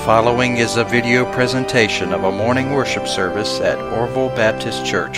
following is a video presentation of a morning worship service at Orrville Baptist Church.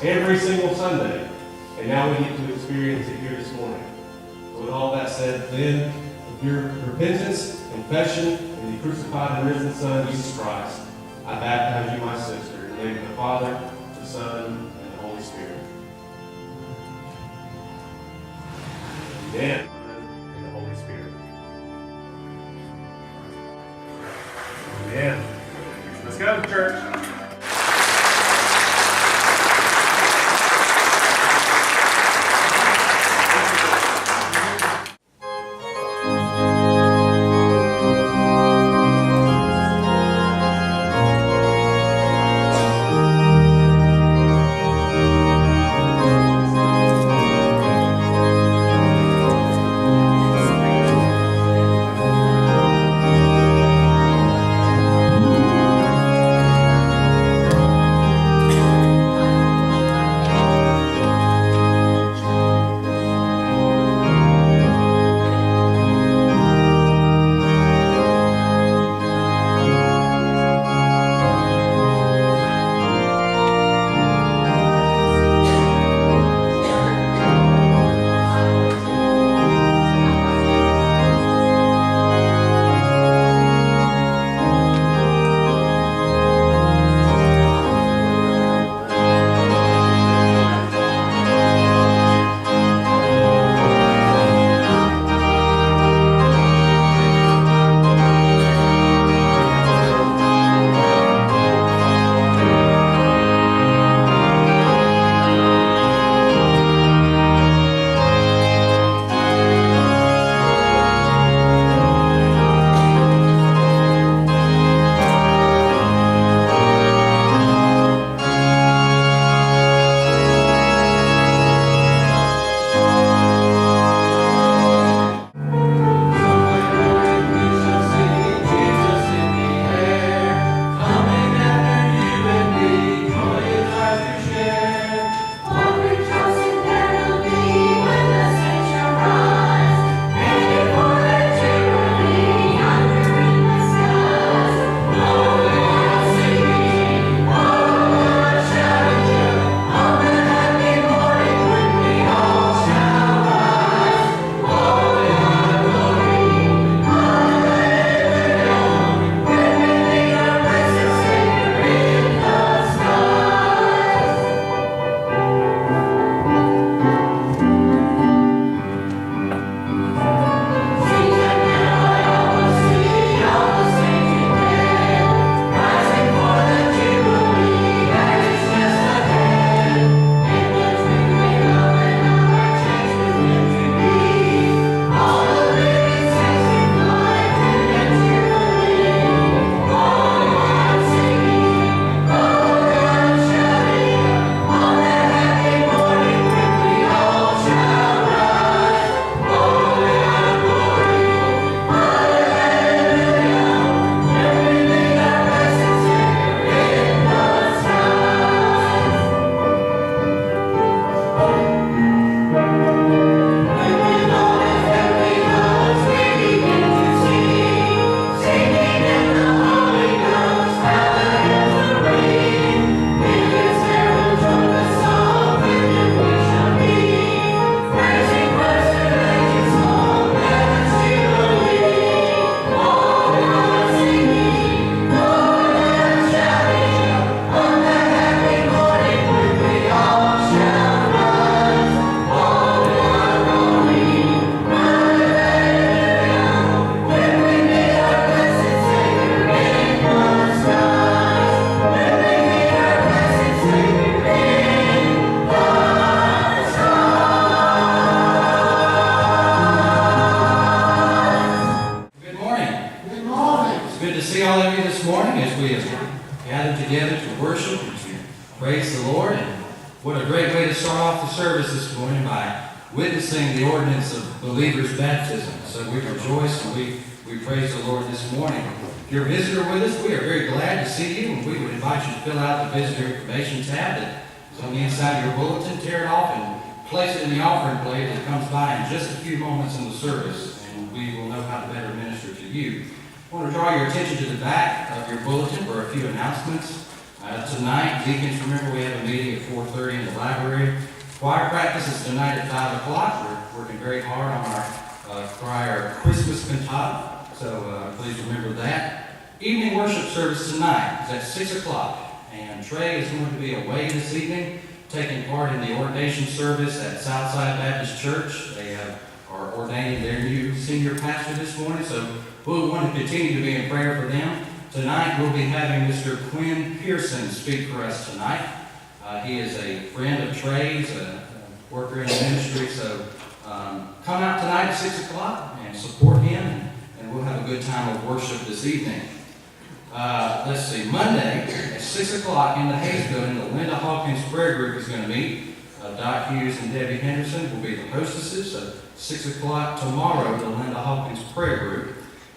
Every single Sunday, and now we get to experience it here this morning. So with all that said, then, with your repentance, confession, and the crucified and risen Son, Jesus Christ, I baptize you, my sister, in the name of the Father, the Son, and the Holy Spirit. Amen. And the Holy Spirit. Amen. Let's go, church. as we have gathered together to worship and to praise the Lord. And what a great way to start off the service this morning by witnessing the ordinance of believers' baptism. So we rejoice and we praise the Lord this morning. If you're a visitor with us, we are very glad to see you, and we would invite you to fill out the visitor information tab that is on the inside of your bulletin. Tear it off and place it in the offering plate that comes by in just a few moments in the service, and we will know how to better minister to you. I want to draw your attention to the back of your bulletin for a few announcements. Tonight, deacons, remember we have a meeting at 4:30 in the library. Choir practice is tonight at 5 o'clock. We're working very hard on our choir Christmas cantata, so please remember that. Evening worship service tonight is at 6 o'clock, and Trey is going to be away this evening, taking part in the ordination service at Southside Baptist Church. They are ordaining their new senior pastor this morning, so we'll want to continue to be in prayer for them. Tonight we'll be having Mr. Quinn Pearson speak for us tonight. He is a friend of Trey's, a worker in the ministry, so come out tonight at 6 o'clock and support him, and we'll have a good time of worship this evening. Let's see, Monday at 6 o'clock in the Hayes Building, the Linda Hawkins Prayer Group is going to meet. Doc Hughes and Debbie Henderson will be the hostesses. So 6 o'clock tomorrow, the Linda Hawkins Prayer Group.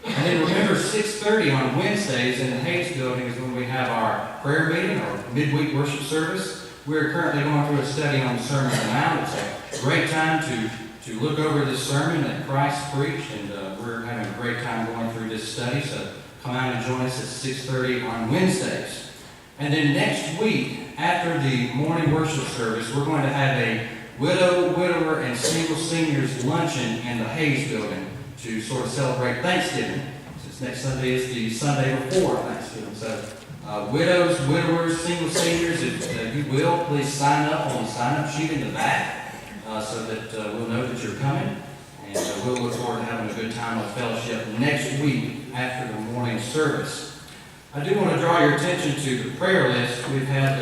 And then remember, 6:30 on Wednesdays in the Hayes Building is when we have our prayer meeting, our midweek worship service. We're currently going through a study on the Sermon on the Mount. It's a great time to look over this sermon that Christ preached, and we're having a great time going through this study. So come out and join us at 6:30 on Wednesdays. And then next week, after the morning worship service, we're going to have a widow, widower, and single seniors luncheon in the Hayes Building to sort of celebrate Thanksgiving, since next Sunday is the Sunday before Thanksgiving. So widows, widowers, single seniors, if you will, please sign up on the sign-up sheet in the back so that we'll know that you're coming. And we'll look forward to having a good time of fellowship next week after the morning service. I do want to draw your attention to the prayer list. We've had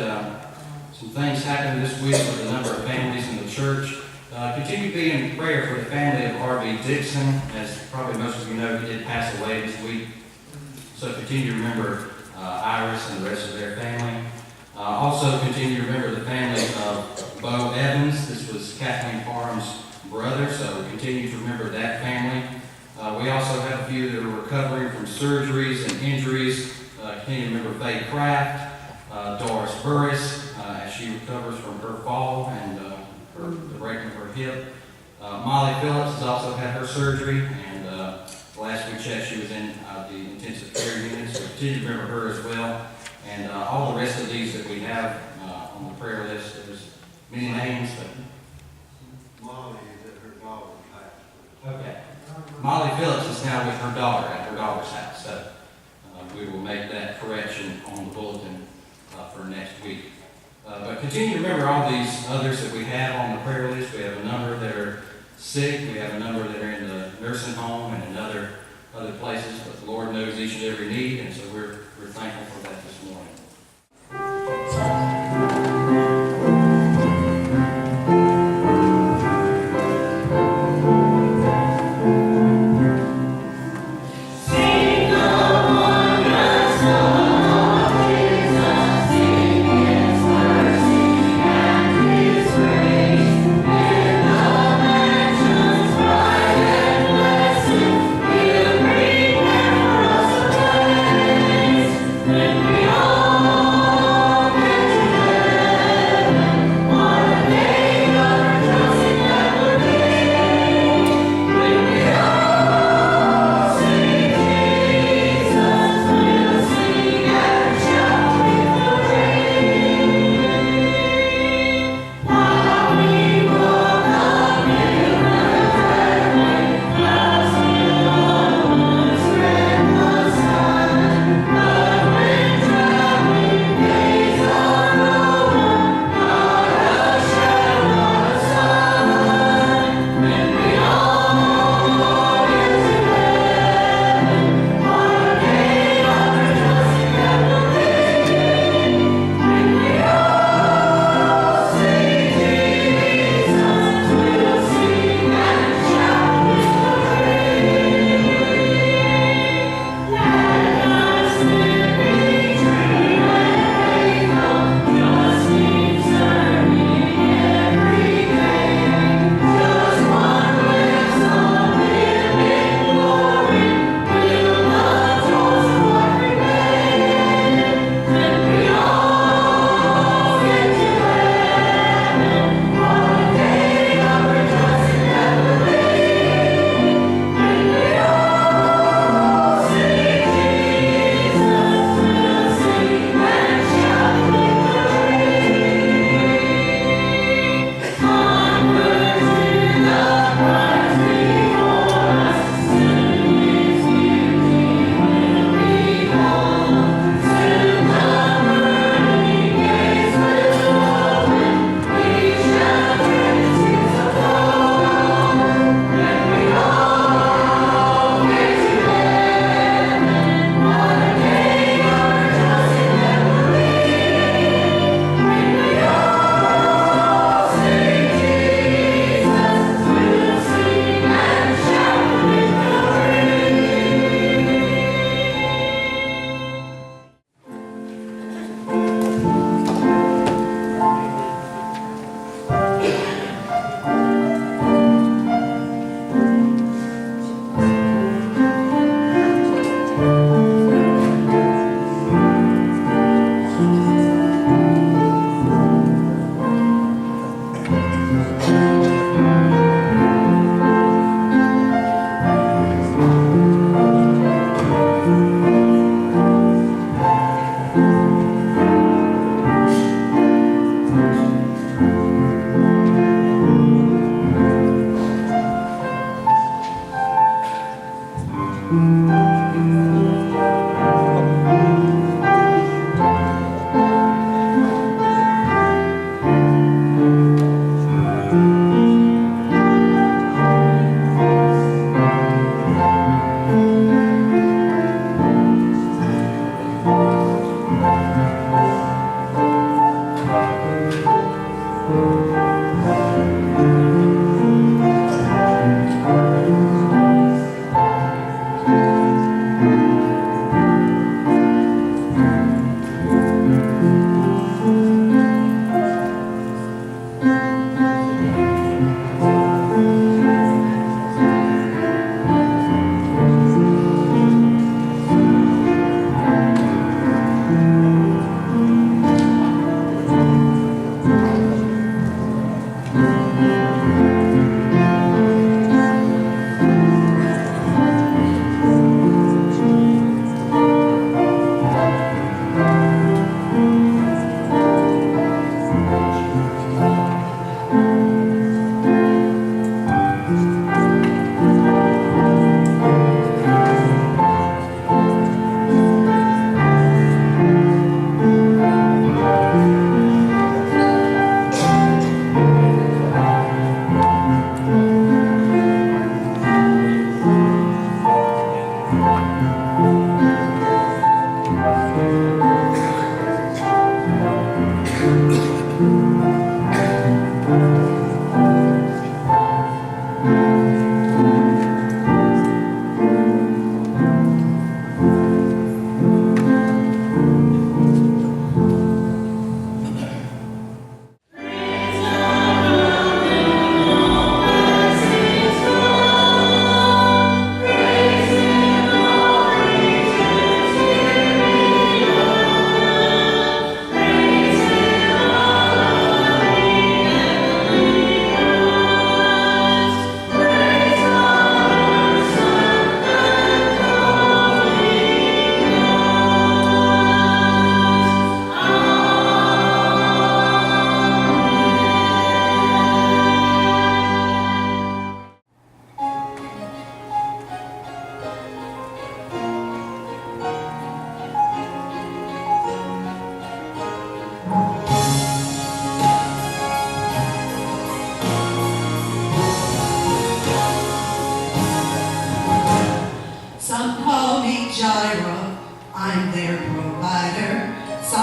some things happen this week with a number of families in the church. Continue to be in prayer for the family of Orrville Dixon. As probably most of you know, he did pass away this week. So continue to remember Iris and the rest of their family. Also continue to remember the family of Bo Evans. This was Kathleen Parham's brother, so continue to remember that family. We also have a few that are recovering from surgeries and injuries. Continue to remember Faye Kraft, Doris Burris, as she recovers from her fall and the breaking of her hip. Molly Phillips has also had her surgery, and last we checked, she was in the intensive care unit, so continue to remember her as well. And all the rest of these that we have on the prayer list, there's many names, but Molly is at her daughter's house. okay. Molly Phillips is now with her daughter at her daughter's house, so we will make that correction on the bulletin for next week. But continue to remember all these others that we have on the prayer list. We have a number that are sick. We have a number that are in the nursing home and in other places. But the Lord knows each and every need, and so we're thankful for that this morning. We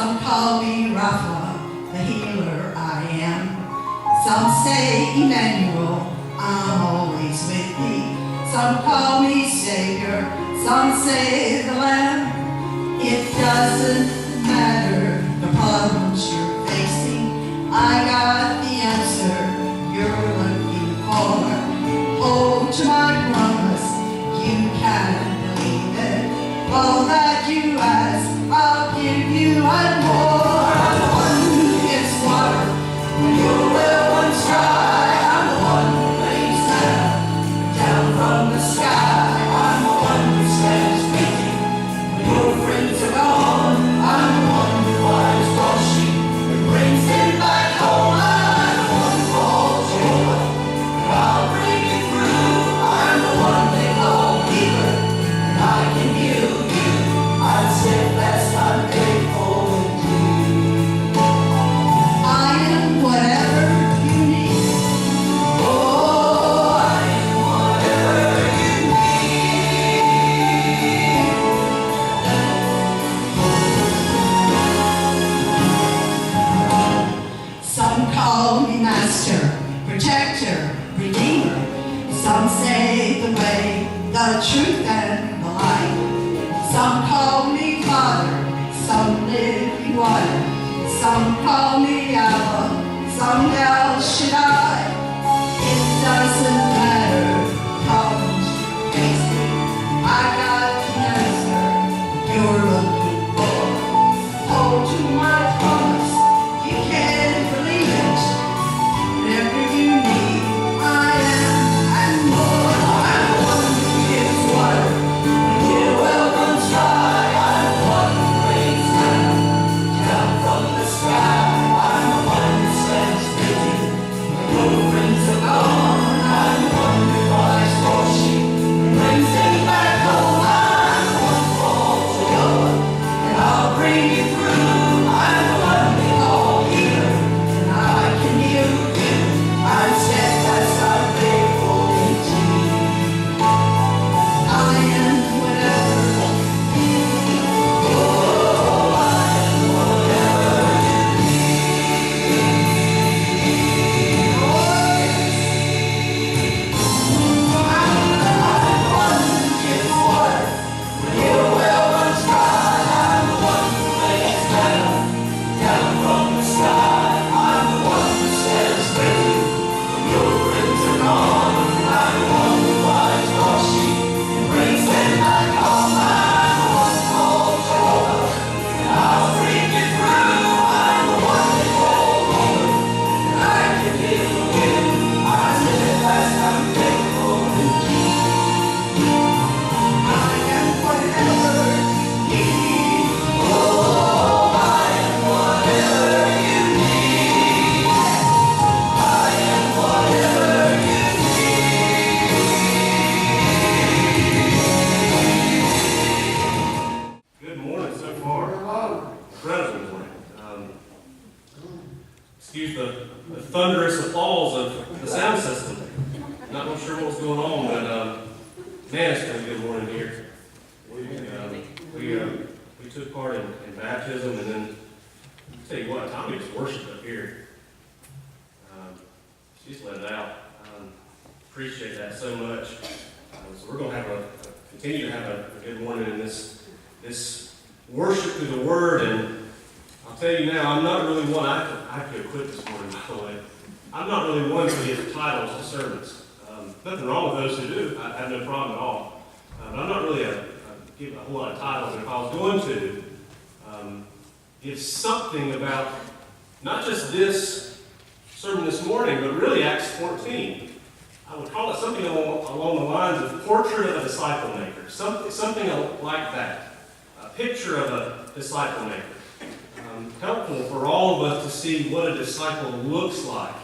Some call me Rapha, the healer I am. Some say Emmanuel, I'm always with thee. Some call me Savior, some say the Lamb. It doesn't matter the problems you're facing, I got the answer you're looking for. Hold to my promise, you can believe it. All that you ask, I'll give you and more. I'm the one who gives water when your well runs dry. I'm the one who lays down from the sky. I'm the one who stands waiting when your friends are gone. I'm the one who buys lost sheep and brings them back home. I'm the one who calls you over, and I'll bring you through. I'm the one they call healer, and I can heal you. I'm steadfast, I'm faithful indeed. I am whatever you need. Oh, I am whatever you need. Some call me master, protector, redeemer. Some say the way, the truth, and the light. Some call me Father, some living water. Some call me Abba, some El Shaddai. It doesn't matter the problems you're facing, I got the answer you're looking for. Hold to my promise, you can believe it. Whatever you need, I am and more. I'm the one who gives water when your well runs dry. I'm the one who rains down from the sky. I'm the one who stands waiting when your friends are gone. I'm the one who buys lost sheep and brings them back home. I'm the one who calls you over, and I'll bring you through. I'm the one they call healer, and I can heal you. I'm steadfast, I'm faithful indeed. I am whatever. Oh, I am whatever you need. I'm the one who gives water when your well runs dry. I'm the one who lays down from the sky. I'm the one who stands waiting when your friends are gone. I'm the one who buys lost sheep and brings them back home. I'm the one who calls you over, and I'll bring you through. I'm the one they call healer, and I can heal you. I'm steadfast, I'm faithful indeed. I am whatever you need. Oh, I am whatever you need. I am whatever you need. Good morning so far. Incredible morning. Excuse the thunderous applause of the sound system. Not real sure what's going on, but man, it's been a good morning here. We took part in baptism, and then I'll tell you what, Tommy just worshiped up here. She just let it out. Appreciate that so much. So we're going to continue to have a good morning in this worship through the Word, and I'll tell you now, I'm not really one, I could quit this morning, Troy. I'm not really one to give titles to sermons. Nothing wrong with those who do. I have no problem at all. But I'm not really give a whole lot of titles. And if I was going to give something about not just this sermon this morning, but really Acts 14, I would call it something along the lines of portrait of a disciple maker. Something like that. A picture of a disciple maker. Helpful for all of us to see what a disciple looks like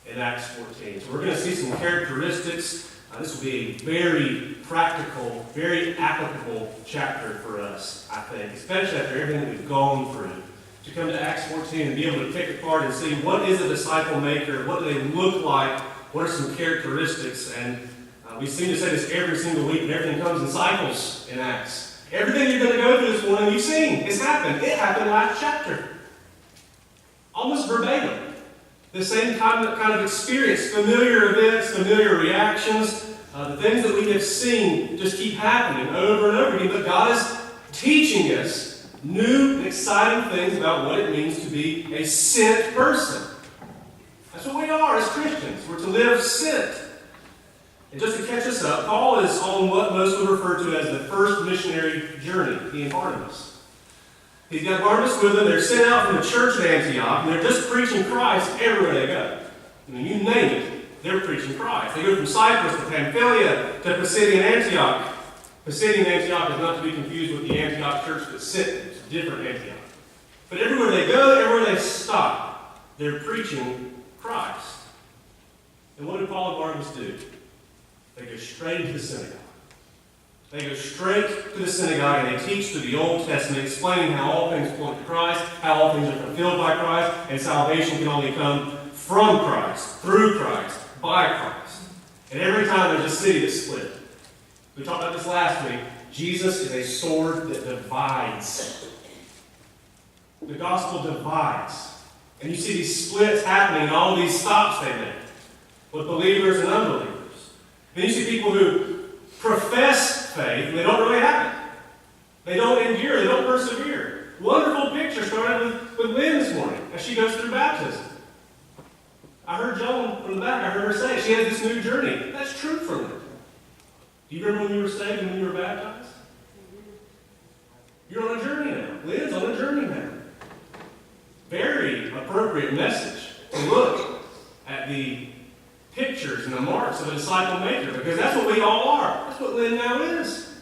in Acts 14. So we're going to see some characteristics. This will be a very practical, very applicable chapter for us, I think, especially after everything that we've gone through. To come to Acts 14 and be able to pick apart and see what is a disciple maker, what do they look like, what are some characteristics, and we seem to say this every single week, and everything comes in cycles in Acts. Everything you're going to go through this morning, you've seen. It's happened. It happened last chapter. Almost verbatim. The same kind of experience, familiar events, familiar reactions, the things that we have seen just keep happening over and over again. But God is teaching us new and exciting things about what it means to be a sent person. That's what we are as Christians. We're to live sent. And just to catch us up, Paul is on what most would refer to as the first missionary journey, he and Barnabas. He's got Barnabas with him. They're sent out from the church at Antioch, and they're just preaching Christ everywhere they go. I mean, you name it, they're preaching Christ. They go from Cyprus to Pamphylia to Pisidian Antioch. Pisidian Antioch is not to be confused with the Antioch church that's sent. It's a different Antioch. But everywhere they go, everywhere they stop, they're preaching Christ. And what do Paul and Barnabas do? They go straight into the synagogue. They go straight to the synagogue and they teach through the Old Testament, explaining how all things point to Christ, how all things are fulfilled by Christ, and salvation can only come from Christ, through Christ, by Christ. And every time there's a city that's split. We talked about this last week. Jesus is a sword that divides. The gospel divides. And you see these splits happening and all these stops they make with believers and unbelievers. Then you see people who profess faith, and they don't really have it. They don't endure, they don't persevere. Wonderful picture started with Lynn this morning as she goes through baptism. I heard Joan from the back, I heard her say she has this new journey. That's true for Lynn. Do you remember when you were saved and when you were baptized? You're on a journey now. Lynn's on a journey now. Very appropriate message to look at the pictures and the marks of a disciple maker, because that's what we all are. That's what Lynn now is.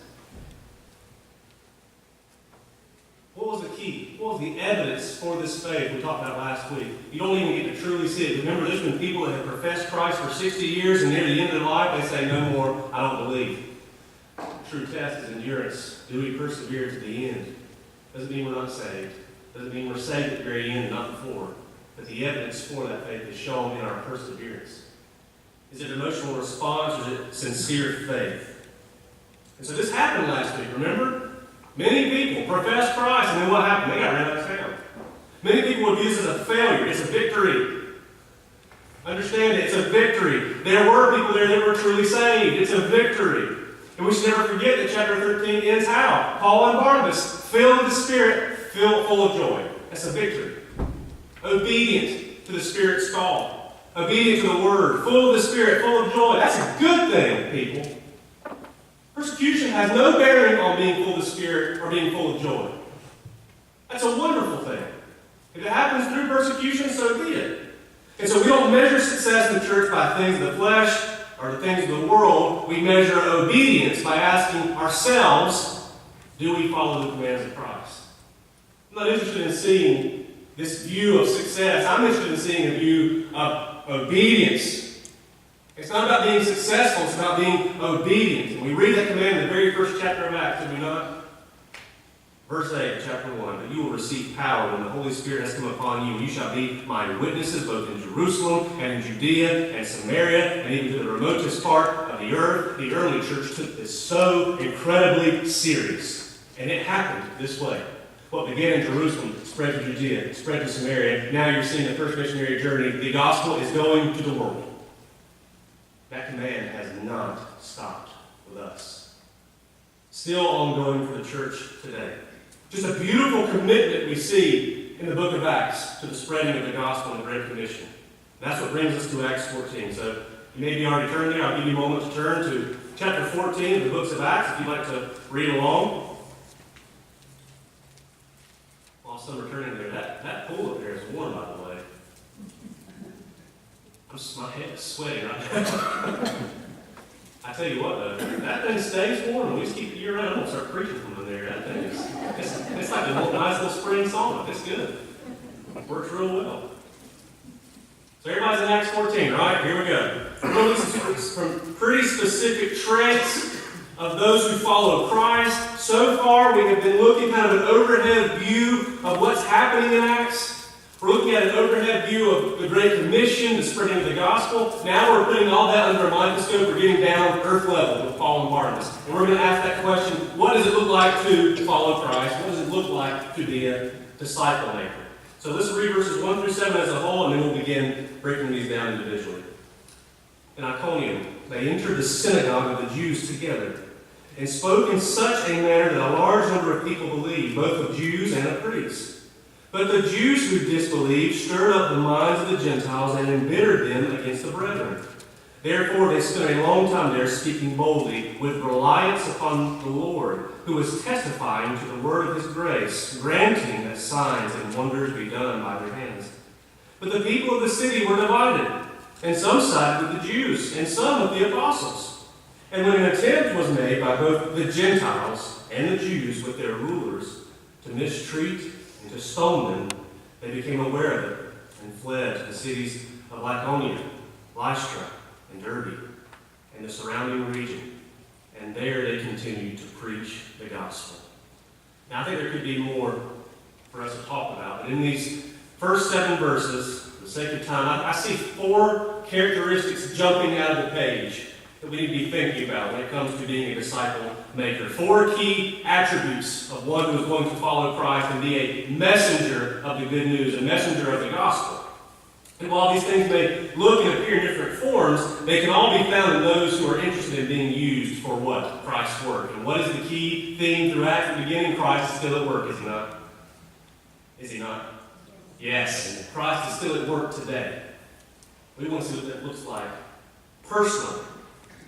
What was the key? What was the evidence for this faith we talked about last week? You don't even get to truly see it. Remember, there's been people that have professed Christ for 60 years, and near the end of their life, they say, no more, I don't believe. The true test is endurance. Do we persevere to the end? Doesn't mean we're not saved. Doesn't mean we're saved at the very end and not before. But the evidence for that faith is shown in our perseverance. Is it emotional response or is it sincere faith? And so this happened last week, remember? Many people professed Christ, and then what happened? They got ran out of town. Many people would view this as a failure. It's a victory. Understand it, it's a victory. There were people there that were truly saved. It's a victory. And we should never forget that chapter 13 ends how? Paul and Barnabas, filled with the Spirit, full of joy. That's a victory. Obedient to the Spirit's call. Obedient to the Word, full of the Spirit, full of joy. That's a good thing, people. Persecution has no bearing on being full of the Spirit or being full of joy. That's a wonderful thing. If it happens through persecution, so be it. And so we don't measure success in the church by things of the flesh or the things of the world. We measure obedience by asking ourselves, do we follow the commands of Christ? I'm not interested in seeing this view of success. I'm interested in seeing a view of obedience. It's not about being successful, it's about being obedient. And we read that command in the very first chapter of Acts, did we not? Verse 8, chapter 1, that you will receive power when the Holy Spirit has come upon you, and you shall be my witnesses both in Jerusalem and in Judea and Samaria and even to the remotest part of the earth. The early church took this so incredibly serious. And it happened this way. What began in Jerusalem spread to Judea, spread to Samaria. Now you're seeing the first missionary journey. The gospel is going to the world. That command has not stopped with us. Still ongoing for the church today. Just a beautiful commitment we see in the book of Acts to the spreading of the gospel and the Great Commission. That's what brings us to Acts 14. So you may be already turned there. I'll give you a moment to turn to chapter 14 of the books of Acts if you'd like to read along. While some are turning there, that pool up there is warm, by the way. My head is sweating right now. I tell you what, though, that thing stays warm, and we just keep it year round. I'm going to start preaching from in there. That thing is, it's like a nice little spring sauna. It's good. It works real well. So everybody's in Acts 14, right? Here we go. We're going to listen to some pretty specific traits of those who follow Christ. So far, we have been looking kind of an overhead view of what's happening in Acts. We're looking at an overhead view of the Great Commission, the spreading of the gospel. Now we're putting all that under a microscope. We're getting down earth level with Paul and Barnabas. And we're going to ask that question, what does it look like to follow Christ? What does it look like to be a disciple maker? So let's read verses 1 through 7 as a whole, and then we'll begin breaking these down individually. In Iconium, they entered the synagogue of the Jews together, and spoke in such a manner that a large number of people believed, both of Jews and of Greeks. But the Jews who disbelieved stirred up the minds of the Gentiles and embittered them against the brethren. Therefore they spent a long time there, speaking boldly, with reliance upon the Lord, who was testifying to the word of his grace, granting that signs and wonders be done by their hands. But the people of the city were divided, and some sided with the Jews, and some with the apostles. And when an attempt was made by both the Gentiles and the Jews with their rulers to mistreat and to stone them, they became aware of it and fled to the cities of Lycaonia, Lystra, and Derbe, and the surrounding region. And there they continued to preach the gospel. Now, I think there could be more for us to talk about, but in these first 7 verses, for the sake of time, I see 4 characteristics jumping out of the page that we need to be thinking about when it comes to being a disciple maker. 4 key attributes of one who is going to follow Christ and be a messenger of the good news, a messenger of the gospel. And while these things may look and appear in different forms, they can all be found in those who are interested in being used for what? Christ's work. And what is the key theme throughout the beginning? Christ is still at work, is he not? Is he not? Yes. Christ is still at work today. We want to see what that looks like personally.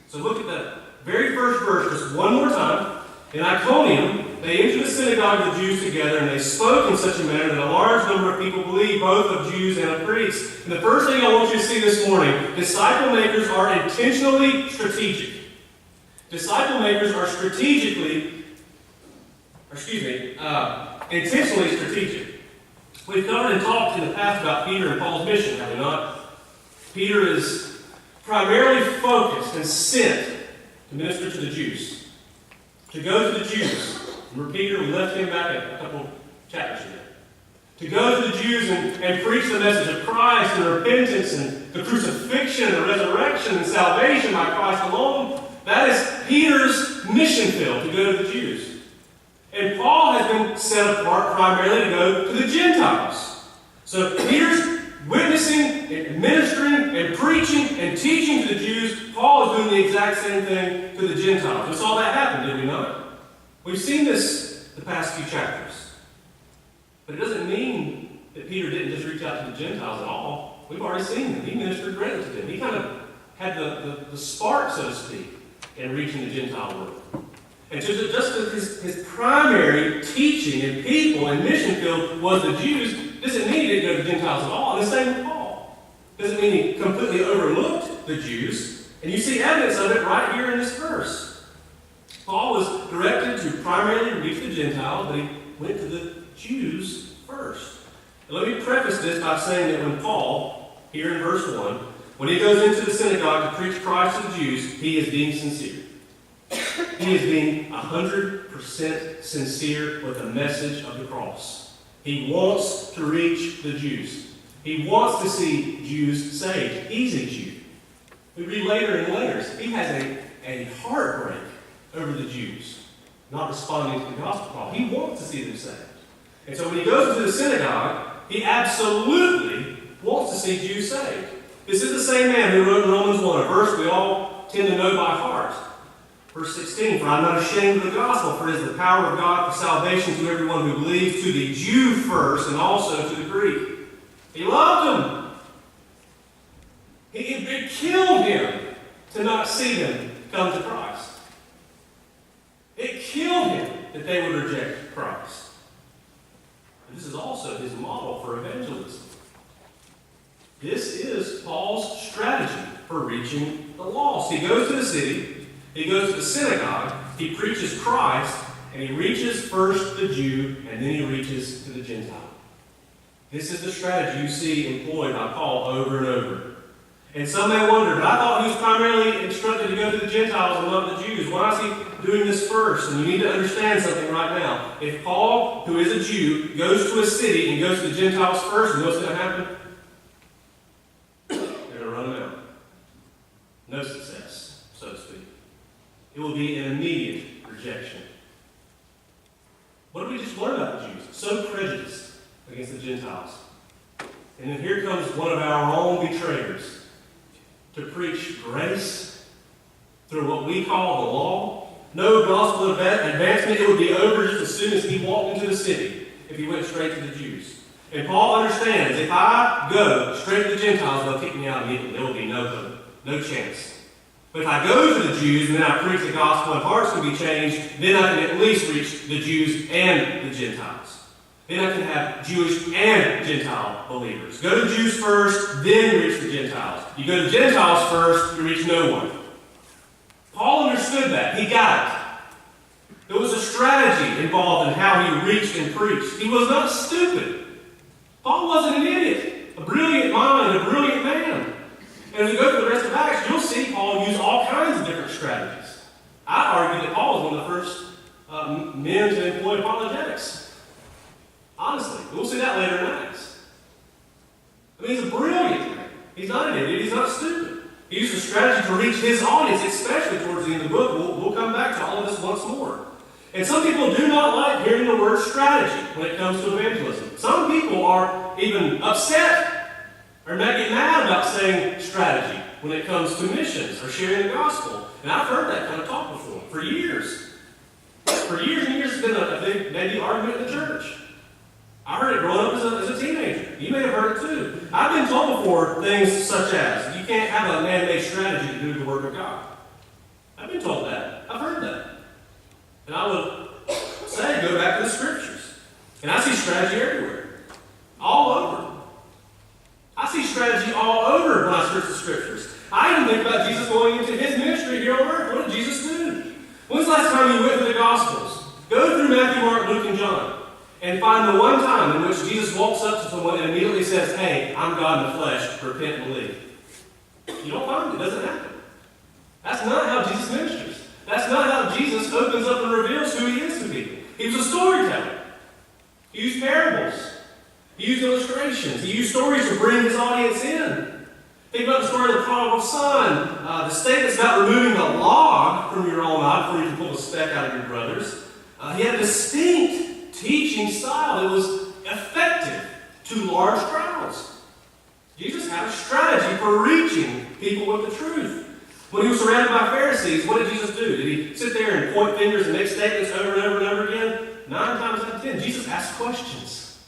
So look at the very first verse just one more time. In Iconium, they entered the synagogue of the Jews together, and they spoke in such a manner that a large number of people believed, both of Jews and of Greeks. And the first thing I want you to see this morning, disciple makers are intentionally strategic. Disciple makers are intentionally strategic. We've covered and talked in the past about Peter and Paul's mission, have we not? Peter is primarily focused and sent to minister to the Jews, to go to the Jews. Remember Peter, we left him back a couple chapters ago. To go to the Jews and preach the message of Christ and repentance and the crucifixion and the resurrection and salvation by Christ alone. That is Peter's mission field, to go to the Jews. And Paul has been set apart primarily to go to the Gentiles. So Peter's witnessing and ministering and preaching and teaching to the Jews. Paul is doing the exact same thing to the Gentiles. We saw that happen, did we not? We've seen this the past few chapters. But it doesn't mean that Peter didn't just reach out to the Gentiles at all. We've already seen him. He ministered greatly to them. He kind of had the spark, so to speak, in reaching the Gentile world. And just his primary teaching and people and mission field was the Jews, doesn't mean he didn't go to the Gentiles at all. And the same with Paul. Doesn't mean he completely overlooked the Jews. And you see evidence of it right here in this verse. Paul was directed to primarily reach the Gentiles, but he went to the Jews first. And let me preface this by saying that when Paul, here in verse 1, when he goes into the synagogue to preach Christ to the Jews, he is being sincere. He is being 100% sincere with the message of the cross. He wants to reach the Jews. He wants to see Jews saved. He's a Jew. We read later in letters, he has a heartbreak over the Jews not responding to the gospel call. He wants to see them saved. And so when he goes into the synagogue, he absolutely wants to see Jews saved. This is the same man who wrote in Romans 1, a verse we all tend to know by heart. Verse 16, for I am not ashamed of the gospel, for it is the power of God for salvation to everyone who believes, to the Jew first and also to the Greek. He loved them. It killed him to not see them come to Christ. It killed him that they would reject Christ. And this is also his model for evangelism. This is Paul's strategy for reaching the lost. He goes to the city. He goes to the synagogue, he preaches Christ, and he reaches first the Jew, and then he reaches to the Gentile. This is the strategy you see employed by Paul over and over. And some may wonder, but I thought he was primarily instructed to go to the Gentiles and not the Jews. Why is he doing this first, and you need to understand something right now. If Paul, who is a Jew, goes to a city and goes to the Gentiles first, you know what's going to happen? They're going to run him out. No success, so to speak. It will be an immediate rejection. What did we just learn about the Jews? So prejudiced against the Gentiles. And then here comes one of our own betrayers to preach grace through what we call the law. No gospel advancement. It would be over just as soon as he walked into the city if he went straight to the Jews. And Paul understands, if I go straight to the Gentiles, they'll kick me out immediately. There will be no hope, no chance. But if I go to the Jews and then I preach the gospel and hearts can be changed, then I can at least reach the Jews and the Gentiles. Then I can have Jewish and Gentile believers. Go to Jews first, then reach the Gentiles. You go to Gentiles first, you reach no one. Paul understood that. He got it. There was a strategy involved in how he reached and preached. He was not stupid. Paul wasn't an idiot. A brilliant mind, a brilliant man. And as we go through the rest of Acts, you'll see Paul use all kinds of different strategies. I argue that Paul was one of the first men to employ apologetics. Honestly, we'll see that later in Acts. I mean, he's a brilliant man. He's not an idiot. He's not stupid. He used a strategy to reach his audience, especially towards the end of the book. We'll come back to all of this once more. And some people do not like hearing the word strategy when it comes to evangelism. Some people are even upset or might get mad about saying strategy when it comes to missions or sharing the gospel. And I've heard that kind of talk before for years. For years and years, it's been a big, maybe argument in the church. I heard it growing up as a teenager. You may have heard it too. I've been told before things such as, you can't have a man-made strategy to do the work of God. I've been told that. I've heard that. And I would say, go back to the scriptures. And I see strategy everywhere. All over. I see strategy all over when I search the scriptures. I even think about Jesus going into his ministry here on earth. What did Jesus do? When's the last time you went through the Gospels? Go through Matthew, Mark, Luke, and John. And find the one time in which Jesus walks up to someone and immediately says, hey, I'm God in the flesh, repent and believe. You don't find it. It doesn't happen. That's not how Jesus ministers. That's not how Jesus opens up and reveals who he is to people. He was a storyteller. He used parables. He used illustrations. He used stories to bring his audience in. Think about the story of the prodigal son. The statements about removing the log from your own eye before you can pull the speck out of your brother's. He had a distinct teaching style that was effective to large crowds. Jesus had a strategy for reaching people with the truth. When he was surrounded by Pharisees, what did Jesus do? Did he sit there and point fingers and make statements over and over and over again? 9 times out of 10, Jesus asked questions.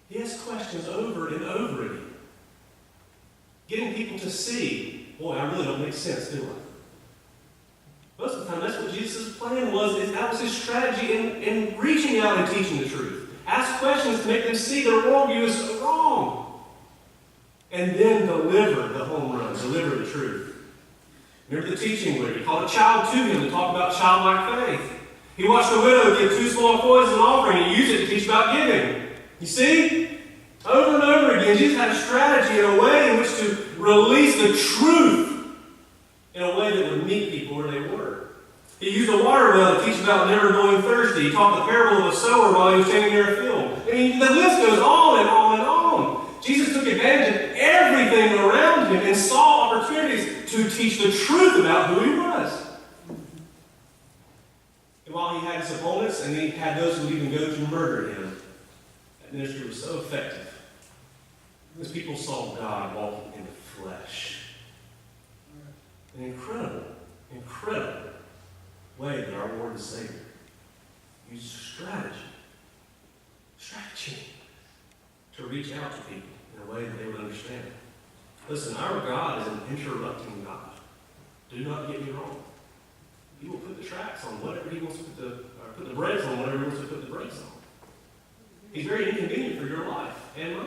He asked questions over and over again. Getting people to see, boy, I really don't make sense, do I? Most of the time, that's what Jesus' plan was. That was his strategy in reaching out and teaching the truth. Ask questions to make them see their worldview is so wrong. And then deliver the home run, deliver the truth. Remember the teaching where he called a child to him to talk about childlike faith. He watched a widow give 2 small coins as an offering and used it to teach about giving. You see? Over and over again, Jesus had a strategy in a way in which to release the truth in a way that would meet people where they were. He used a water well to teach about never going thirsty. He taught the parable of a sower while he was standing near a field. I mean, the list goes on and on and on. Jesus took advantage of everything around him and saw opportunities to teach the truth about who he was. And while he had his opponents and he had those who would even go to murder him, that ministry was so effective because people saw God walking in the flesh. An incredible, incredible way that our Lord and Savior used strategy to reach out to people in a way that they would understand. Listen, our God is an interrupting God. Do not get me wrong. He will put the tracks on whatever he wants to put the brakes on whatever he wants to put the brakes on. He's very inconvenient for your life and mine.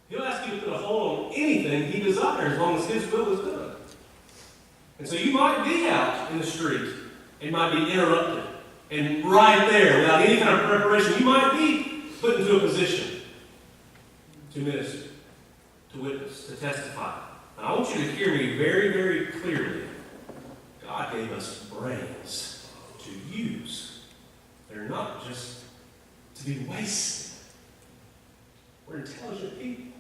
He'll ask you to put a hold on anything he desires as long as his will is done. And so you might be out in the street and might be interrupted. And right there, without any kind of preparation, you might be put into a position to minister, to witness, to testify. And I want you to hear me very, very clearly God gave us brains to use. They're not just to be wasted. We're intelligent people.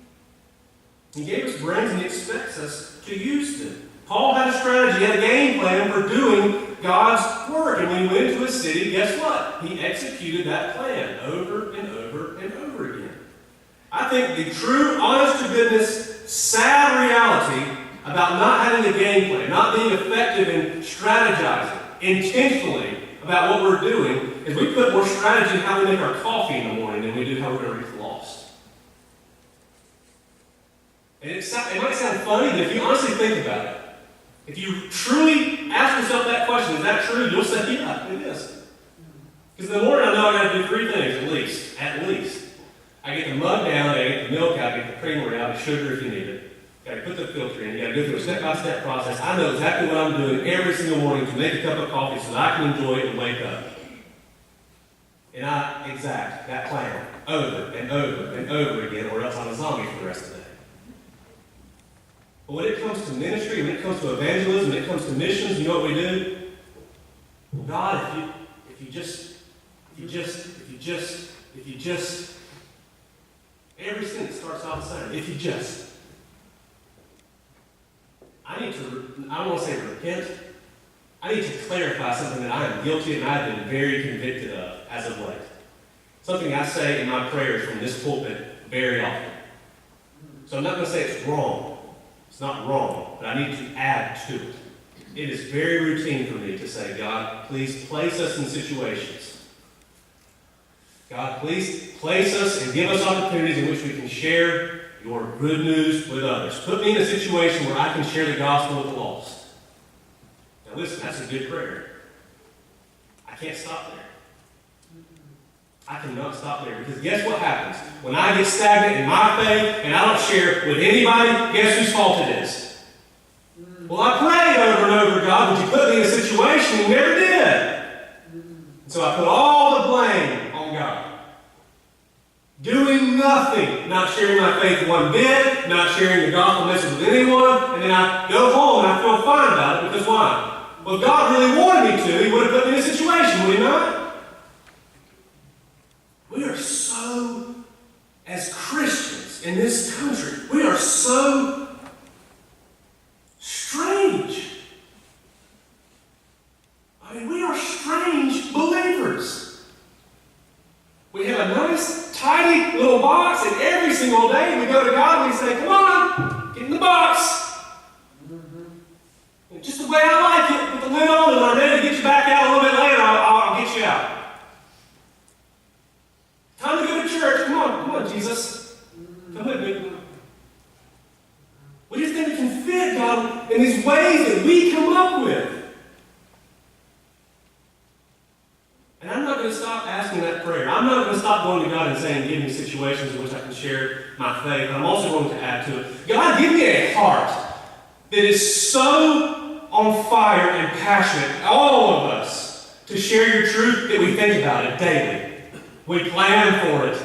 He gave us brains and He expects us to use them. Paul had a strategy, he had a game plan for doing God's work. And when he went into a city, guess what? He executed that plan over and over and over again. I think the true, honest-to-goodness, sad reality about not having a game plan, not being effective in strategizing intentionally about what we're doing, is we put more strategy in how we make our coffee in the morning than we do how we're going to reach the lost. And it might sound funny, but if you honestly think about it, if you truly ask yourself that question, is that true? You'll say, yeah, it is. Because in the morning I know I got to do three things at least. I get the mug down, I get the milk out, I get the creamer out, the sugar if you need it. Got to put the filter in, you got to go through a step-by-step process. I know exactly what I'm doing every single morning to make a cup of coffee so that I can enjoy it and wake up. And I exact that plan over and over and over again, or else I'm a zombie for the rest of the day. But when it comes to ministry, when it comes to evangelism, when it comes to missions, you know what we do? God, if you just, every sentence starts out the same. If you just. I don't want to say repent. I need to clarify something that I am guilty and I have been very convicted of as of late. Something I say in my prayers from this pulpit very often. So I'm not going to say it's wrong. It's not wrong, but I need to add to it. It is very routine for me to say, God, please place us in situations. God, please place us and give us opportunities in which we can share your good news with others. Put me in a situation where I can share the gospel with the lost. Now listen, that's a good prayer. I can't stop there. I cannot stop there, because guess what happens? When I get stagnant in my faith and I don't share with anybody, guess whose fault it is? Well, I prayed over and over, God, would you put me in a situation? You never did. And so I put all the blame on God. Doing nothing, not sharing my faith one bit, not sharing the gospel message with anyone, and then I go home and I feel fine about it, because why? Well, if God really wanted me to, He would have put me in a situation, would He not? We are so, as Christians in this country, we are so strange. I mean, we are strange believers. We have a nice, tidy little box, and every single day we go to God and we say, come on, get in the box. Just the way I like it, with the lid on, and I'm ready to get you back out a little bit later, I'll get you out. Time to go to church. Come on, Jesus. Come with me. We just think we can fit God in these ways that we come up with. And I'm not going to stop asking that prayer. I'm not going to stop going to God and saying, give me situations in which I can share my faith. I'm also going to add to it, God, give me a heart that is so on fire and passionate, all of us, to share your truth that we think about it daily. We plan for it.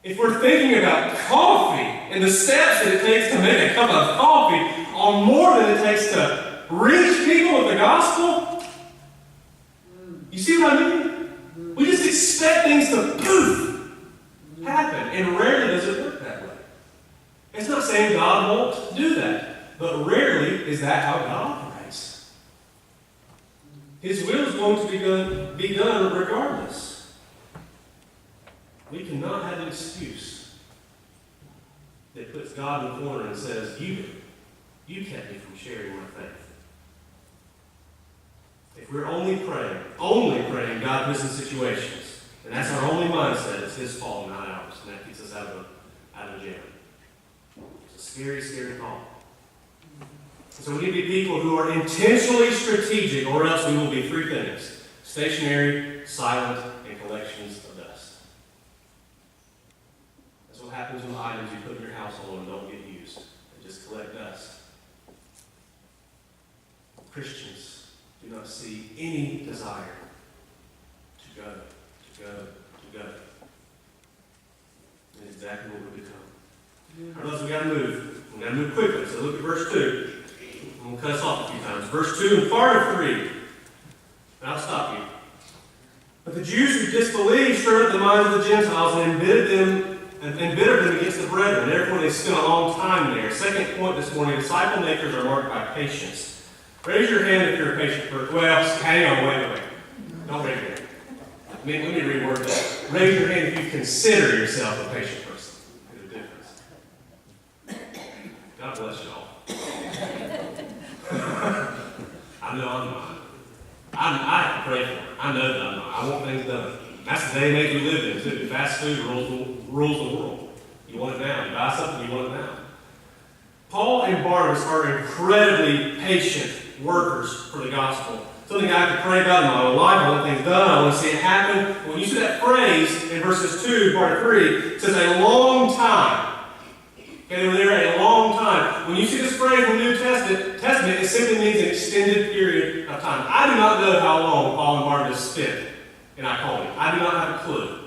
If we're thinking about coffee and the steps that it takes to make a cup of coffee on more than it takes to reach people with the gospel, you see what I mean? We just expect things to poof, happen, and rarely does it work that way. It's not saying God won't do that, but rarely is that how God operates. His will is going to be done regardless. We cannot have an excuse that puts God in the corner and says, you kept me from sharing my faith. If we're only praying, God puts in situations, and that's our only mindset, it's His fault, not ours, and that keeps us out of jail. It's a scary, scary call. So we need to be people who are intentionally strategic, or else we will be three things: stationary, silent, and collections of dust. That's what happens when the items you put in your household and don't get used. They just collect dust. Christians do not see any desire to go. And that's exactly what we become. Our brothers, we got to move. We got to move quickly. So look at verse 2. I'm going to cut us off a few times. Verse 2 and part of 3. And I'll stop you. But the Jews who disbelieved stirred up the minds of the Gentiles and embittered them against the brethren. Therefore they spent a long time there. Second point this morning, disciple makers are marked by patience. Raise your hand if you're a patient person. Well, hang on, wait. Don't raise your hand. Let me reword that. Raise your hand if you consider yourself a patient person. There's a difference. God bless y'all. I know I'm not. I have to pray for it. I know that I'm not. I want things done. That's the day and age we live in, too. Fast food rules the world. You want it now. You buy something, you want it now. Paul and Barnabas are incredibly patient workers for the gospel. Something I have to pray about in my own life. I want things done. I want to see it happen. When you see that phrase in verses 2, part 3, it says a long time. Okay, they were there a long time. When you see this phrase in the New Testament, it simply means an extended period of time. I do not know how long Paul and Barnabas spent in Iconium. I do not have a clue.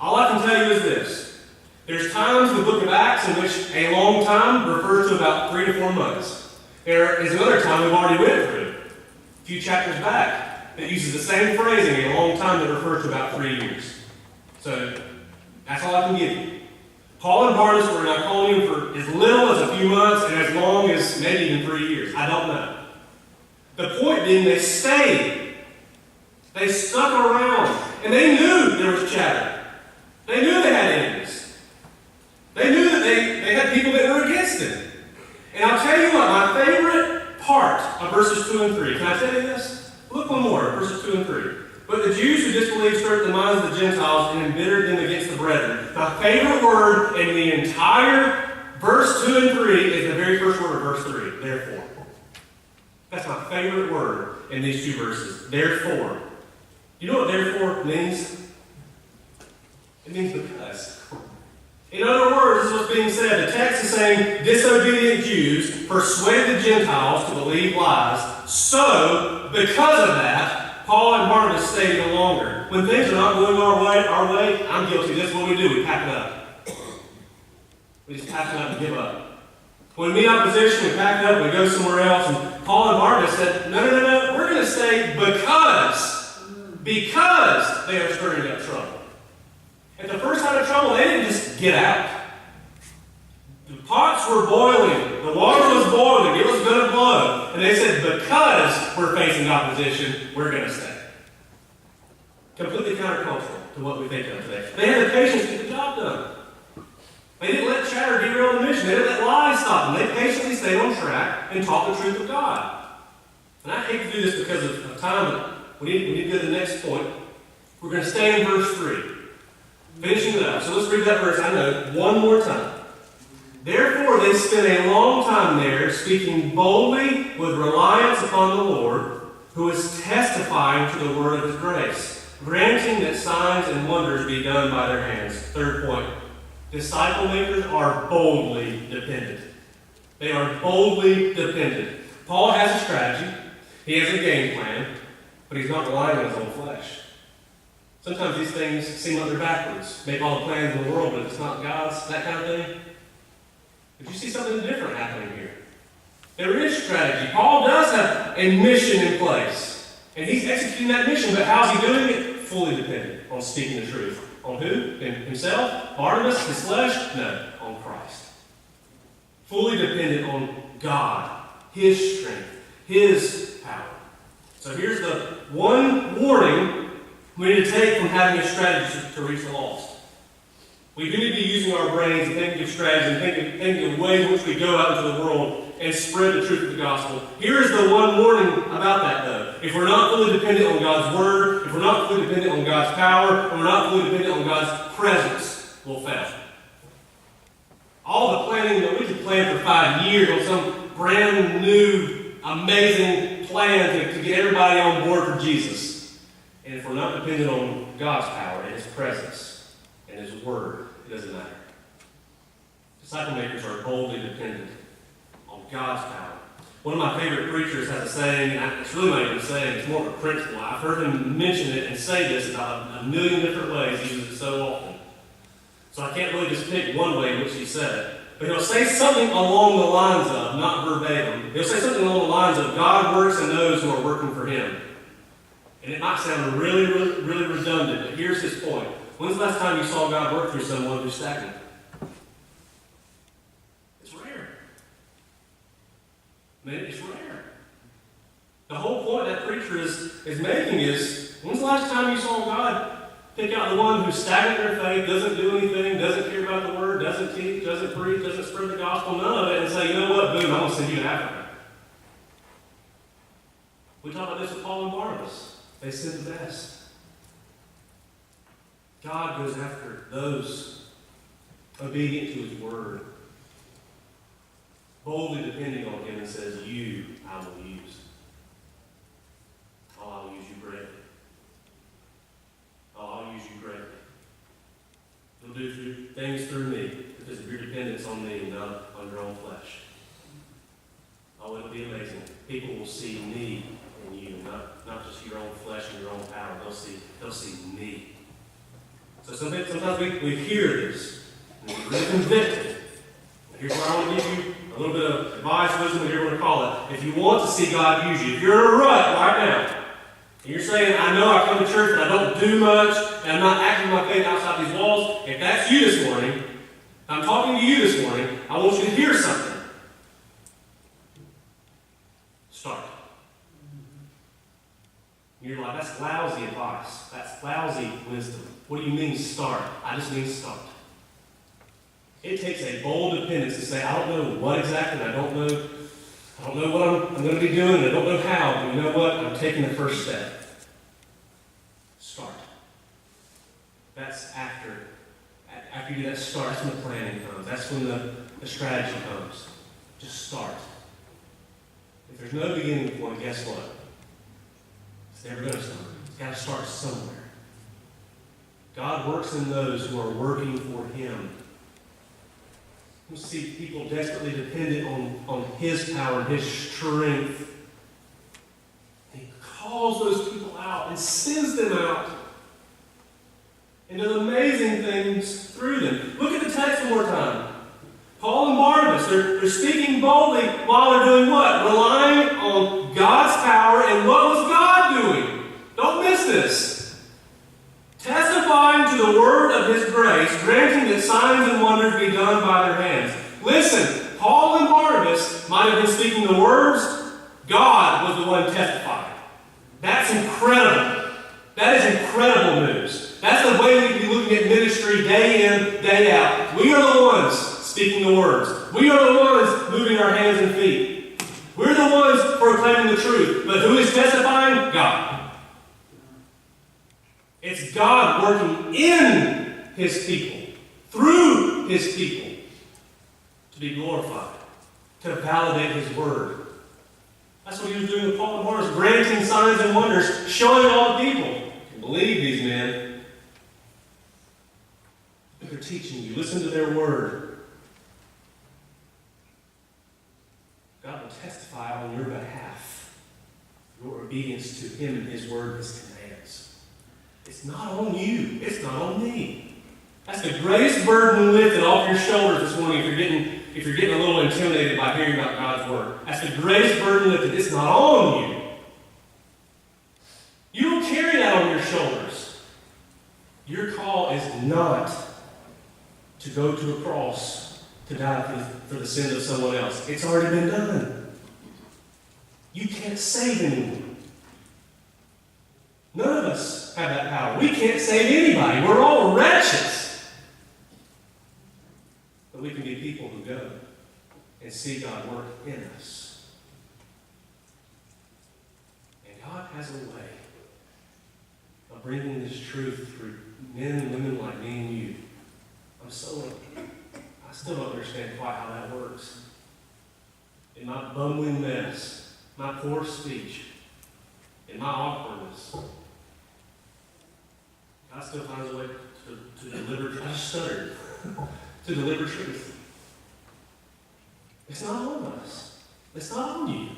All I can tell you is this. There's times in the book of Acts in which a long time refers to about 3 to 4 months. There is another time we've already went through, a few chapters back, that uses the same phrasing, a long time, that refers to about 3 years. So that's all I can give you. Paul and Barnabas were in Iconium for as little as a few months and as long as maybe even 3 years. I don't know. The point being, they stayed. They stuck around. And they knew there was chatter. They knew they had enemies. They knew that they had people that were against it. And I'll tell you what, my favorite part of verses 2 and 3. Can I tell you this? Look one more, verses 2 and 3. But the Jews who disbelieved stirred the minds of the Gentiles and embittered them against the brethren. My favorite word in the entire verse 2 and 3 is the very first word of verse 3, therefore. That's my favorite word in these two verses, therefore. You know what therefore means? It means because. In other words, this is what's being said. The text is saying disobedient Jews persuade the Gentiles to believe lies. So, because of that, Paul and Barnabas stayed even longer. When things are not going our way, I'm guilty. This is what we do. We pack it up. We just pack it up and give up. When we meet opposition, we pack it up, we go somewhere else. And Paul and Barnabas said, no, we're going to stay because they are stirring up trouble. At the first time of trouble, they didn't just get out. The pots were boiling. The water was boiling. It was going to blow. And they said, because we're facing opposition, we're going to stay. Completely countercultural to what we think of today. They had the patience to get the job done. They didn't let chatter derail the mission. They didn't let lies stop them. They patiently stayed on track and taught the truth of God. And I hate to do this because of time, but we need to go to the next point. We're going to stay in verse 3. Finishing it up. So let's read that verse, I know, one more time. Therefore they spent a long time there, speaking boldly with reliance upon the Lord, who is testifying to the word of his grace, granting that signs and wonders be done by their hands. Third point. Disciple makers are boldly dependent. They are boldly dependent. Paul has a strategy. He has a game plan, but he's not relying on his own flesh. Sometimes these things seem like they're backwards. Make all the plans in the world, but it's not God's, that kind of thing. But you see something different happening here. There is strategy. Paul does have a mission in place. And he's executing that mission, but how's he doing it? Fully dependent on speaking the truth. On who? Himself? Barnabas? His flesh? No, on Christ. Fully dependent on God, his strength, his power. So here's the one warning we need to take from having a strategy to reach the lost. We do need to be using our brains and thinking of strategies and thinking of ways in which we go out into the world and spread the truth of the gospel. Here is the one warning about that, though. If we're not fully dependent on God's word, if we're not fully dependent on God's power, and we're not fully dependent on God's presence, we'll fail. All the planning that we could plan for 5 years on some brand new, amazing plan to get everybody on board for Jesus. And if we're not dependent on God's power and his presence and his word, it doesn't matter. Disciple makers are boldly dependent on God's power. One of my favorite preachers has a saying, and it's really not even a saying, it's more of a principle. I've heard him mention it and say this about a million different ways. He uses it so often. So I can't really just pick one way in which he said it. But he'll say something along the lines of, not verbatim, he'll say something along the lines of, God works in those who are working for him. And it might sound really, really, really redundant, but here's his point. When's the last time you saw God work through someone who's stagnant? It's rare. Man, it's rare. The whole point that preacher is making is, when's the last time you saw God pick out the one who's stagnant in their faith, doesn't do anything, doesn't care about the word, doesn't teach, doesn't preach, doesn't spread the gospel, none of it, and say, you know what, boom, I'm going to send you to Africa. We talked about this with Paul and Barnabas. They sent the best. God goes after those obedient to his word, boldly depending on him, and says, you I will use. Oh, I'll use you greatly. Oh, I'll use you greatly. You'll do things through me because of your dependence on me and not on your own flesh. Oh, it'll be amazing. People will see me in you, not just your own flesh and your own power. They'll see me. So sometimes we hear this, and we're really convicted. Here's where I want to give you a little bit of advice, wisdom, whatever you want to call it. If you want to see God use you, if you're in a rut right now, and you're saying, I know I come to church, but I don't do much, and I'm not acting my faith outside these walls, if that's you this morning, I'm talking to you this morning, I want you to hear something. Start. You're like, that's lousy advice. That's lousy wisdom. What do you mean start? I just mean start. It takes a bold dependence to say, I don't know what exactly, I don't know what I'm going to be doing, I don't know how, but you know what? I'm taking the first step. Start. That's after you do that start, that's when the planning comes. That's when the strategy comes. Just start. If there's no beginning point, guess what? It's never going to start. It's got to start somewhere. God works in those who are working for him. You see people desperately dependent on his power and his strength. He calls those people out and sends them out and does amazing things through them. Look at the text one more time. Paul and Barnabas, they're speaking boldly while they're doing what? Relying on God's power. And what was God doing? Don't miss this. Testifying to the word of his grace, granting that signs and wonders be done by their hands. Listen, Paul and Barnabas might have been speaking the words. God was the one testifying. That's incredible. That is incredible news. That's the way we can be looking at ministry day in, day out. We are the ones speaking the words. We are the ones moving our hands and feet. We're the ones proclaiming the truth. But who is testifying? God. It's God working in his people, through his people, to be glorified, to validate his word. That's what he was doing with Paul and Barnabas, granting signs and wonders, showing all the people. You can believe these men. But they're teaching you. Listen to their word. God will testify on your behalf, your obedience to him and his word, his commands. It's not on you. It's not on me. That's the greatest burden lifted off your shoulders this morning if you're getting a little intimidated by hearing about God's word. That's the greatest burden lifted. It's not on you. You don't carry that on your shoulders. Your call is not to go to a cross to die for the sins of someone else. It's already been done. You can't save anyone. None of us have that power. We can't save anybody. We're all wretches. But we can be people who go and see God work in us. And God has a way of bringing this truth through men and women like me and you. I still don't understand quite how that works. In my bumbling mess, my poor speech, in my awkwardness, God still finds a way to deliver. I just stuttered. To deliver truth. It's not on us. It's not on you.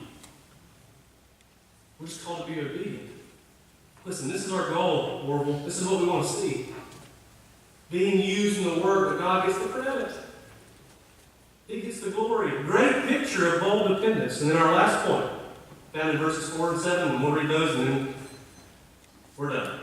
We're just called to be obedient. Listen, this is our goal, Orrville. This is what we want to see. Being used in the work, but God gets the credit. He gets the glory. Great picture of bold dependence. And then our last point, found in verses 4 and 7, and we'll read those and then we're done.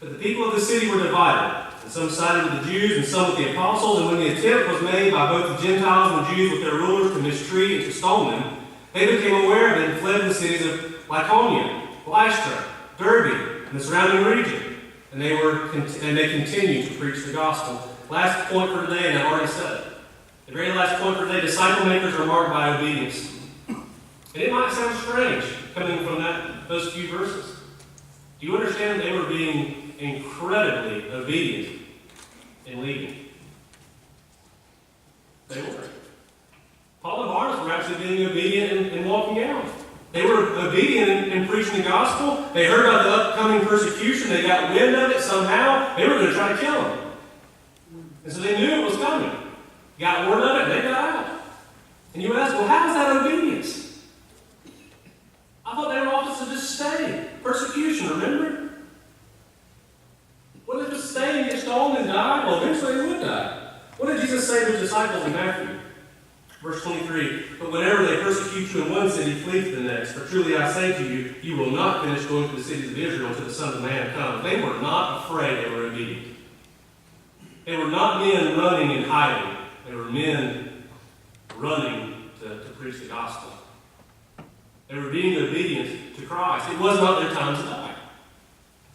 But the people of the city were divided, and some sided with the Jews and some with the apostles, and when the attempt was made by both the Gentiles and the Jews with their rulers to mistreat and to stone them, they became aware of it and fled to the cities of Lycaonia, Lystra, Derbe, and the surrounding region. And they continued to preach the gospel. Last point for today, and I've already said it. The very last point for today, disciple makers are marked by obedience. And it might sound strange coming from those few verses. Do you understand they were being incredibly obedient in leading? They were. Paul and Barnabas were actually being obedient in walking out. They were obedient in preaching the gospel. They heard about the upcoming persecution. They got wind of it somehow. They were going to try to kill him. And so they knew it was coming. Got word of it, and they got out. And you ask, well, how is that obedience? I thought they were off to just stay. Persecution, remember? What if just stay and get stoned and die? Well, eventually they would die. What did Jesus say to his disciples in Matthew? Verse 23, but whenever they persecute you in one city, flee to the next. For truly I say to you, you will not finish going to the cities of Israel until the Son of Man comes. They were not afraid, they were obedient. They were not men running and hiding. They were men running to preach the gospel. They were being obedient to Christ. It was not their time to die.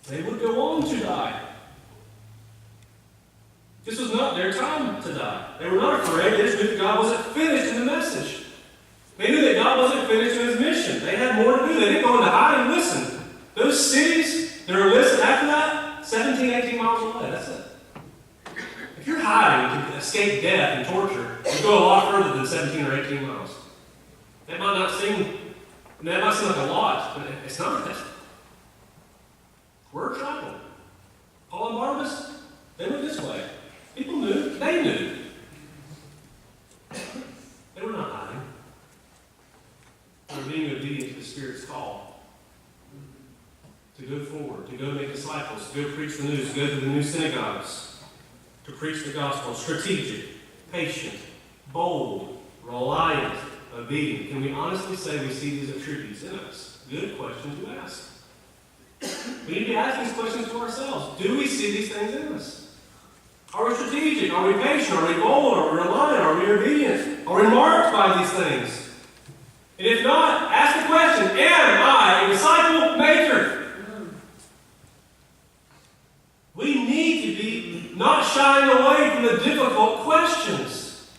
They would go on to die. This was not their time to die. They were not afraid. They just knew that God wasn't finished in the message. They knew that God wasn't finished in his mission. They had more to do. They didn't go into hide and listen. Those cities that are listed after that, 17, 18 miles away. That's it. If you're hiding to escape death and torture, you go a lot further than 17 or 18 miles. That might seem like a lot, but it's not. We're traveling. Paul and Barnabas, they went this way. People knew. They knew. They were not hiding. They were being obedient to the Spirit's call. To go forward, to go make disciples, to go preach the news, to go to the new synagogues, to preach the gospel. Strategic, patient, bold, reliant, obedient. Can we honestly say we see these attributes in us? Good question to ask. We need to ask these questions to ourselves. Do we see these things in us? Are we strategic? Are we patient? Are we bold? Are we reliant? Are we obedient? Are we marked by these things? And if not, ask the question, am I a disciple maker? We need to be not shying away from the difficult questions.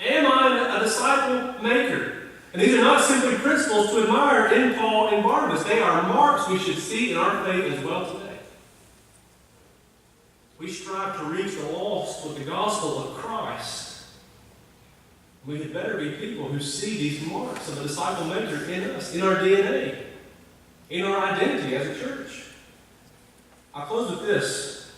Am I a disciple maker? And these are not simply principles to admire in Paul and Barnabas. They are marks we should see in our faith as well today. We strive to reach the lost with the gospel of Christ. We had better be people who see these marks of a disciple maker in us, in our DNA, in our identity as a church. I'll close with this.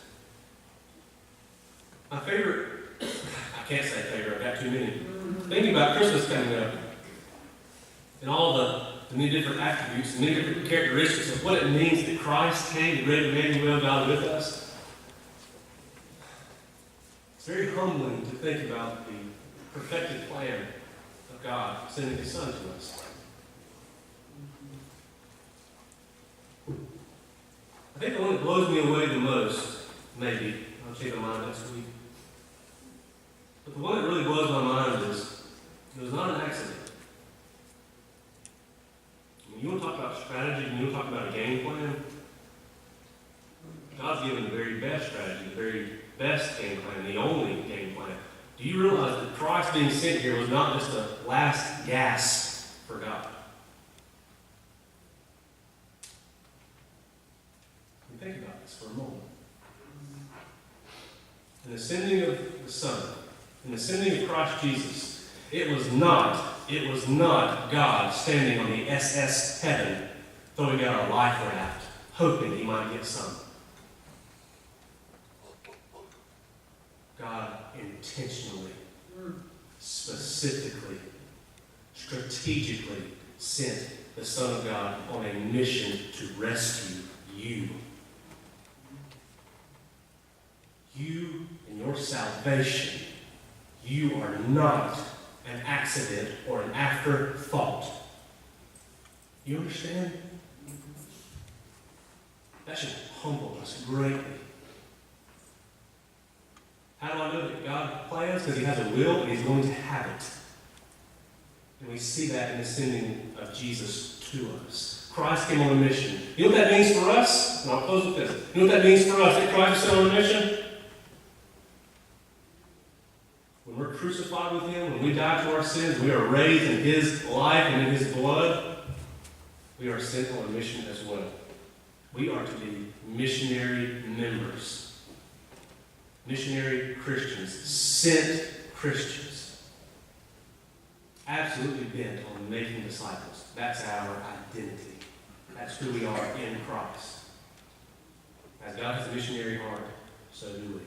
My favorite, I can't say favorite, I've got too many. Thinking about Christmas coming up and all the many different attributes and many different characteristics of what it means that Christ came, the great Emmanuel, God with us. It's very humbling to think about the perfected plan of God sending his Son to us. I think the one that blows me away the most, maybe, I'll change my mind next week, but the one that really blows my mind is, it was not an accident. When you want to talk about strategy, and you want to talk about a game plan, God's given the very best strategy, the very best game plan, the only game plan. Do you realize that Christ being sent here was not just a last gasp for God? Think about this for a moment. In the sending of the Son, in the sending of Christ Jesus, it was not God standing on the SS heaven, throwing out a life raft, hoping he might get some. God intentionally, specifically, strategically sent the Son of God on a mission to rescue you. You and your salvation, You are not an accident or an afterthought. You understand? That should humble us greatly. How do I know that God plans? Because He has a will and He's going to have it. And we see that in the sending of Jesus to us. Christ came on a mission. You know what that means for us? And I'll close with this. You know what that means for us that Christ was sent on a mission? When we're crucified with Him, when we die to our sins, we are raised in His life and in His blood, we are sent on a mission as well. We are to be missionary members. Missionary Christians. Sent Christians. Absolutely bent on making disciples. That's our identity. That's who we are in Christ. As God has a missionary heart, so do we.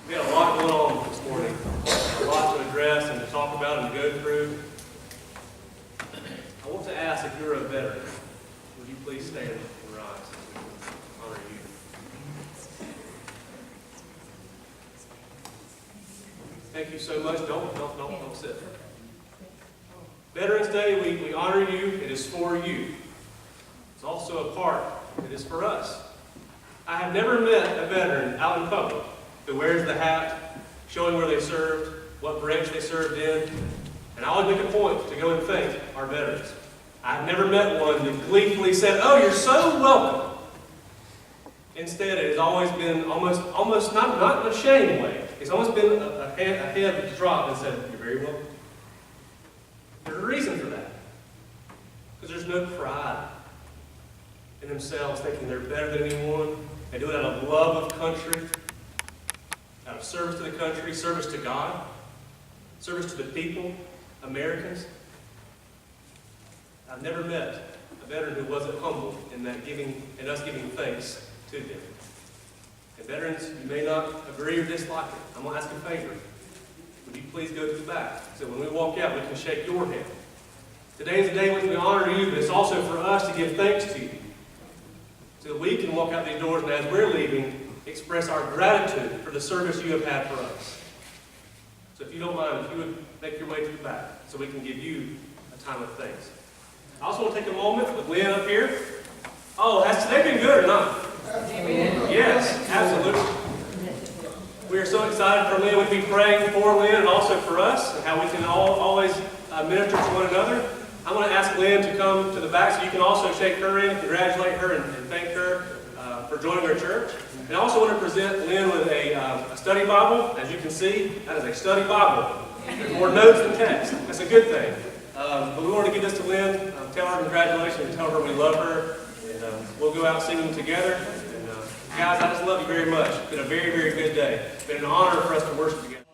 We had a lot going on this morning. A lot to address and to talk about and to go through. I want to ask if you're a veteran, would you please stand and rise as we honor you? Thank you so much. Don't sit. Veterans Day, we honor you. It is for you. It's also a part. It is for us. I have never met a veteran out in public who wears the hat, showing where they served, what branch they served in. And I always make a point to go and thank our veterans. I've never met one that gleefully said, "Oh, you're so welcome." Instead, it has always been almost not in a shame way. It's almost been a head drop and said, "You're very welcome." There's a reason for that. Because there's no pride in themselves thinking they're better than anyone. They do it out of love of country, out of service to the country, service to God, service to the people, Americans. I've never met a veteran who wasn't humble in that giving and us giving thanks to them. And veterans, you may not agree or dislike it. I'm going to ask a favor. Would you please go to the back so when we walk out, we can shake your hand. Today is the day in which we honor you, but it's also for us to give thanks to you. So that we can walk out these doors and as we're leaving, express our gratitude for the service you have had for us. So if you don't mind, if you would make your way to the back so we can give you a time of thanks. I also want to take a moment with Lynn up here. Oh, has today been good or not? Amen. Yes, absolutely. We are so excited for Lynn. We'd be praying for Lynn and also for us and how we can always minister to one another. I'm going to ask Lynn to come to the back so you can also shake her in, congratulate her, and thank her for joining our church. And I also want to present Lynn with a study Bible. As you can see, that is a study Bible. There's more notes than text. That's a good thing. But we want to give this to Lynn, tell her congratulations, and tell her we love her. And we'll go out singing together. And guys, I just love you very much. It's been a very, very good day. It's been an honor for us to worship together.